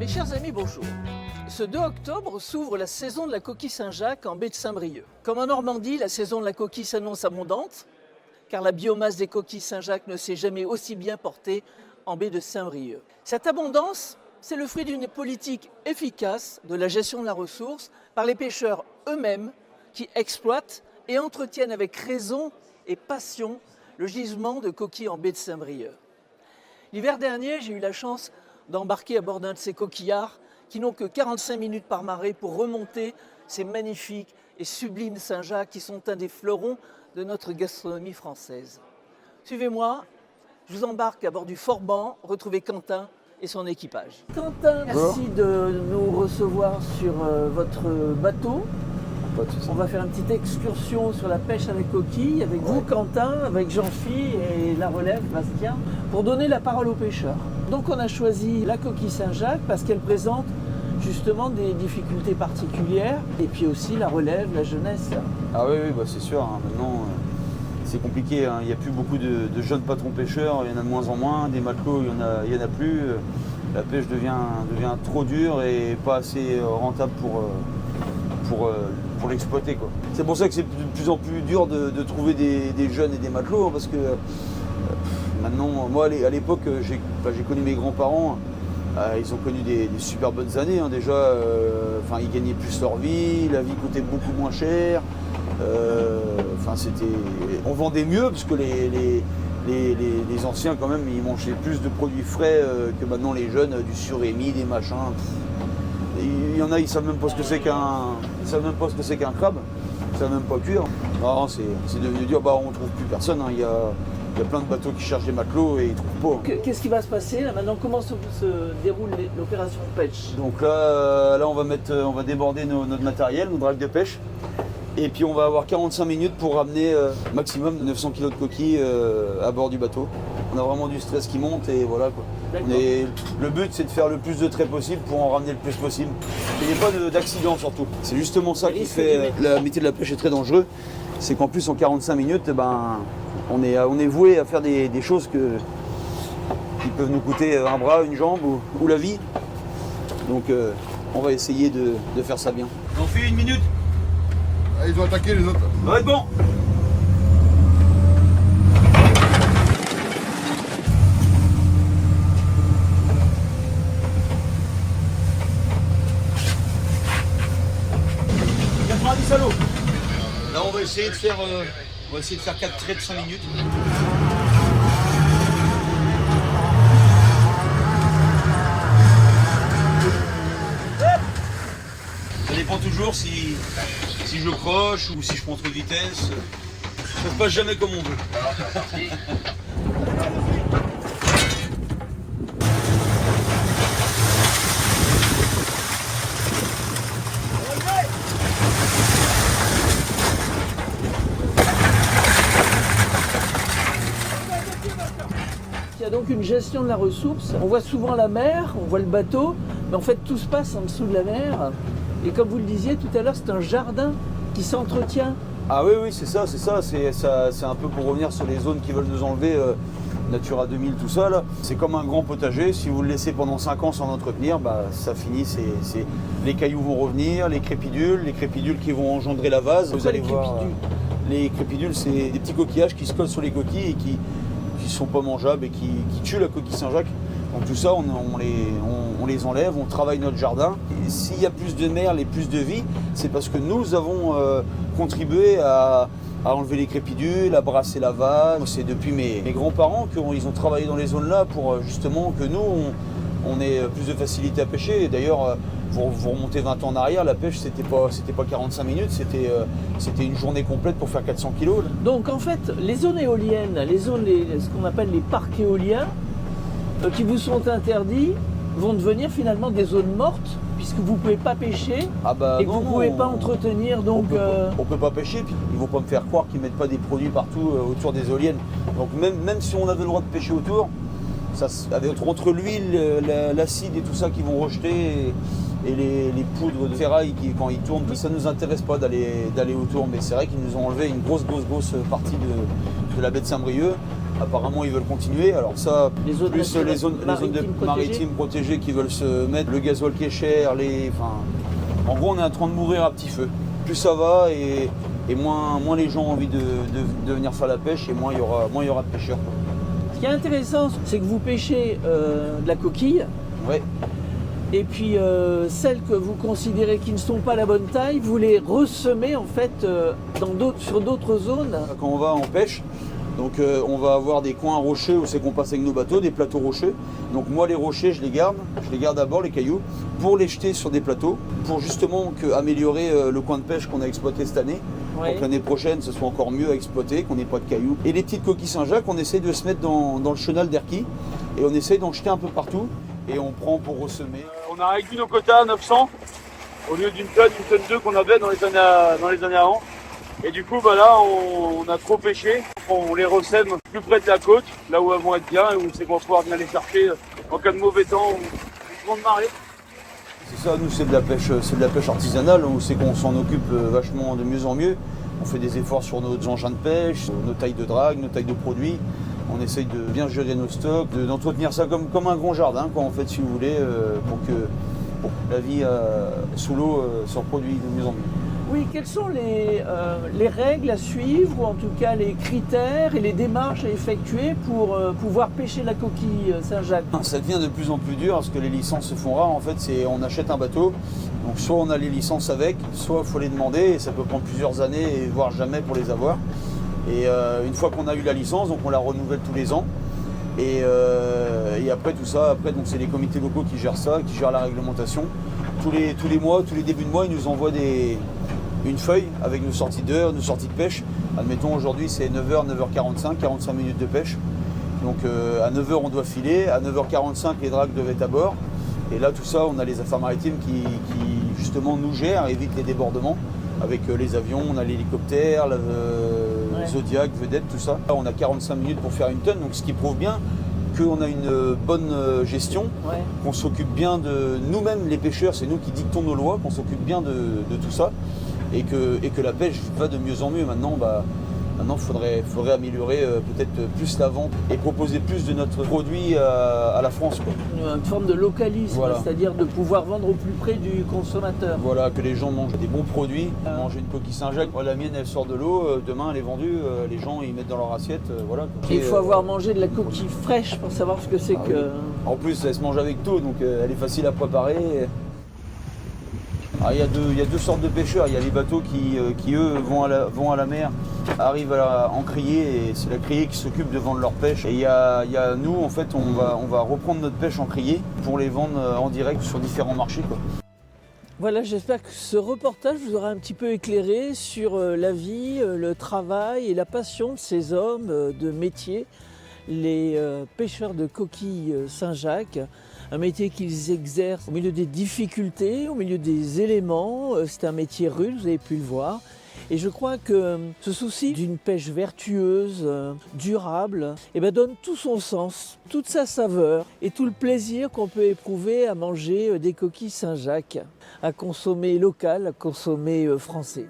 Mes chers amis, bonjour. Ce 2 octobre s'ouvre la saison de la coquille Saint-Jacques en baie de Saint-Brieuc. Comme en Normandie, la saison de la coquille s'annonce abondante, car la biomasse des coquilles Saint-Jacques ne s'est jamais aussi bien portée en baie de Saint-Brieuc. Cette abondance, c'est le fruit d'une politique efficace de la gestion de la ressource par les pêcheurs eux-mêmes qui exploitent et entretiennent avec raison et passion le gisement de coquilles en baie de Saint-Brieuc. L'hiver dernier, j'ai eu la chance d'embarquer à bord d'un de ces coquillards qui n'ont que 45 minutes par marée pour remonter ces magnifiques et sublimes Saint-Jacques qui sont un des fleurons de notre gastronomie française. Suivez-moi, je vous embarque à bord du Forban, retrouver Quentin et son équipage. Quentin, merci de nous recevoir sur votre bateau. On va faire une petite excursion sur la pêche avec coquille, avec vous Quentin, avec Jean-Phi et la relève Bastien, pour donner la parole aux pêcheurs. Donc on a choisi la coquille Saint-Jacques parce qu'elle présente justement des difficultés particulières et puis aussi la relève, la jeunesse. Ah oui, bah c'est sûr, hein. Maintenant c'est compliqué, hein. Il n'y a plus beaucoup de jeunes patrons pêcheurs, il y en a de moins en moins, des matelots il y en a plus. La pêche devient trop dure et pas assez rentable pour l'exploiter, quoi. C'est pour ça que c'est de plus en plus dur de trouver des jeunes et des matelots, parce que maintenant, moi à l'époque, j'ai connu mes grands-parents, ils ont connu des super bonnes années, hein, déjà, ils gagnaient plus leur vie, la vie coûtait beaucoup moins cher, on vendait mieux, parce que les anciens quand même, ils mangeaient plus de produits frais que maintenant les jeunes, du surémis, des machins. Il y en a, ils savent même pas ce que c'est qu'un crabe, ils savent même pas cuire. Non, c'est devenu dur. On trouve plus personne, hein. Il y a plein de bateaux qui cherchent des matelots et ils trouvent pas. Qu'est-ce qui va se passer là maintenant? Comment se déroule l'opération pêche? Donc là on va déborder notre matériel, nos dragues de pêche. Et puis on va avoir 45 minutes pour ramener maximum 900 kg de coquilles à bord du bateau. On a vraiment du stress qui monte et voilà, quoi. Le but c'est de faire le plus de traits possible pour en ramener le plus possible. Il n'y a pas d'accident surtout. C'est justement ça qui fait le métier de la pêche est très dangereux. C'est qu'en plus en 45 minutes, on est voué à faire des choses qui peuvent nous coûter un bras, une jambe ou la vie. Donc on va essayer de faire ça bien. On fait 1 minute. Ah, ils ont attaqué les autres. Ça va être bon. Salaud. Là on va essayer de faire 4 traits de 5 minutes. Ça dépend toujours si je croche ou si je prends trop de vitesse. Ça se passe jamais comme on veut. Il y a donc une gestion de la ressource. On voit souvent la mer, on voit le bateau, mais en fait tout se passe en dessous de la mer. Et comme vous le disiez tout à l'heure, c'est un jardin qui s'entretient. Ah oui, c'est ça. C'est un peu pour revenir sur les zones qui veulent nous enlever, Natura 2000, tout ça là. C'est comme un grand potager. Si vous le laissez pendant 5 ans sans entretenir, ça finit. Les cailloux vont revenir, les crépidules qui vont engendrer la vase. Vous allez voir. Les crépidules, c'est des petits coquillages qui se collent sur les coquilles et qui sont pas mangeables et qui tuent la coquille Saint-Jacques. Donc tout ça, on les enlève, on travaille notre jardin. Et s'il y a plus de merle et plus de vie, c'est parce que nous avons contribué à enlever les crépidules, à brasser la vase. C'est depuis mes grands-parents qu'ils ont travaillé dans les zones-là pour justement que nous, on ait plus de facilité à pêcher. Et d'ailleurs, vous remontez 20 ans en arrière, la pêche, c'était pas 45 minutes, c'était une journée complète pour faire 400 kilos. Donc en fait, les zones éoliennes, ce qu'on appelle les parcs éoliens, qui vous sont interdits, vont devenir finalement des zones mortes, puisque vous ne pouvez pas pêcher et que vous ne pouvez pas entretenir. Donc, on peut pas pêcher, puis ils vont pas me faire croire qu'ils mettent pas des produits partout autour des éoliennes. Donc même si on avait le droit de pêcher autour, entre l'huile, l'acide et tout ça qu'ils vont rejeter, et les poudres de ferraille quand ils tournent, ça ne nous intéresse pas d'aller autour. Mais c'est vrai qu'ils nous ont enlevé une grosse partie de la baie de Saint-Brieuc. Apparemment, ils veulent continuer. Alors ça, Les zones plus naturelles, les zones maritimes protégées qui veulent se mettre, le gasoil qui est cher, en gros, on est en train de mourir à petit feu. Plus ça va et moins les gens ont envie de venir faire la pêche et moins il y aura de pêcheurs. Ce qui est intéressant, c'est que vous pêchez de la coquille. Ouais. Et puis celles que vous considérez qui ne sont pas la bonne taille, vous les ressemez en fait sur d'autres zones. Quand on va en pêche, donc on va avoir des coins rocheux où c'est qu'on passe avec nos bateaux, des plateaux rocheux. Donc moi les rochers je les garde d'abord les cailloux pour les jeter sur des plateaux, pour justement améliorer le coin de pêche qu'on a exploité cette année. Ouais. Donc l'année prochaine ce soit encore mieux à exploiter, qu'on n'ait pas de cailloux. Et les petites coquilles Saint-Jacques, on essaie de se mettre dans le chenal d'Erquy et on essaie d'en jeter un peu partout et on prend pour ressemer. On a réduit nos quotas à 900 au lieu d'une tonne 2 qu'on avait dans les années avant. Et du coup, là, on a trop pêché. On les ressème plus près de la côte, là où elles vont être bien et où c'est qu'on va pouvoir venir les chercher en cas de mauvais temps ou de grande marée. C'est ça, nous c'est de la pêche artisanale, où c'est qu'on s'en occupe vachement de mieux en mieux. On fait des efforts sur nos engins de pêche, nos tailles de drague, nos tailles de produits. On essaye de bien gérer nos stocks, d'entretenir ça comme un grand jardin, quoi, en fait, si vous voulez, pour que la vie sous l'eau se reproduise de mieux en mieux. Oui, quelles sont les règles à suivre, ou en tout cas les critères et les démarches à effectuer pour pouvoir pêcher la coquille Saint-Jacques? Ça devient de plus en plus dur parce que les licences se font rares. En fait, on achète un bateau, donc soit on a les licences avec, soit il faut les demander, et ça peut prendre plusieurs années, voire jamais pour les avoir. Et une fois qu'on a eu la licence, donc on la renouvelle tous les ans. Et après tout ça, donc c'est les comités locaux qui gèrent ça, qui gèrent la réglementation. Tous les mois, tous les débuts de mois, ils nous envoient une feuille avec nos sorties d'heure, nos sorties de pêche. Admettons aujourd'hui c'est 9h, 9h45, 45 minutes de pêche. Donc à 9h on doit filer, à 9h45 les dragues doivent être à bord. Et là tout ça, on a les affaires maritimes qui justement nous gèrent, évitent les débordements. Avec les avions, on a l'hélicoptère, Zodiac, Vedette, tout ça. Là, on a 45 minutes pour faire une tonne, donc ce qui prouve bien qu'on a une bonne gestion, qu'on s'occupe bien de nous-mêmes, les pêcheurs, c'est nous qui dictons nos lois, qu'on s'occupe bien de tout ça, et que la pêche va de mieux en mieux. Maintenant, il faudrait améliorer peut-être plus la vente et proposer plus de notre produit à la France, quoi. Une forme de localisme, Voilà. C'est-à-dire de pouvoir vendre au plus près du consommateur. Voilà, que les gens mangent des bons produits. Manger une coquille Saint-Jacques, la mienne elle sort de l'eau, demain elle est vendue, les gens ils mettent dans leur assiette, voilà. Et il faut avoir mangé de la coquille fraîche pour savoir ce que c'est Ah que... oui. En plus elle se mange avec tout, donc elle est facile à préparer. Alors, il y a deux sortes de pêcheurs. Il y a les bateaux qui eux vont à la mer, arrivent en criée, et c'est la criée qui s'occupe de vendre leur pêche. Et il y a nous, en fait, on va reprendre notre pêche en criée pour les vendre en direct sur différents marchés, quoi. Voilà, j'espère que ce reportage vous aura un petit peu éclairé sur la vie, le travail et la passion de ces hommes de métier, les pêcheurs de coquilles Saint-Jacques. Un métier qu'ils exercent au milieu des difficultés, au milieu des éléments. C'est un métier rude, vous avez pu le voir. Et je crois que ce souci d'une pêche vertueuse, durable, donne tout son sens, toute sa saveur et tout le plaisir qu'on peut éprouver à manger des coquilles Saint-Jacques, à consommer local, à consommer français.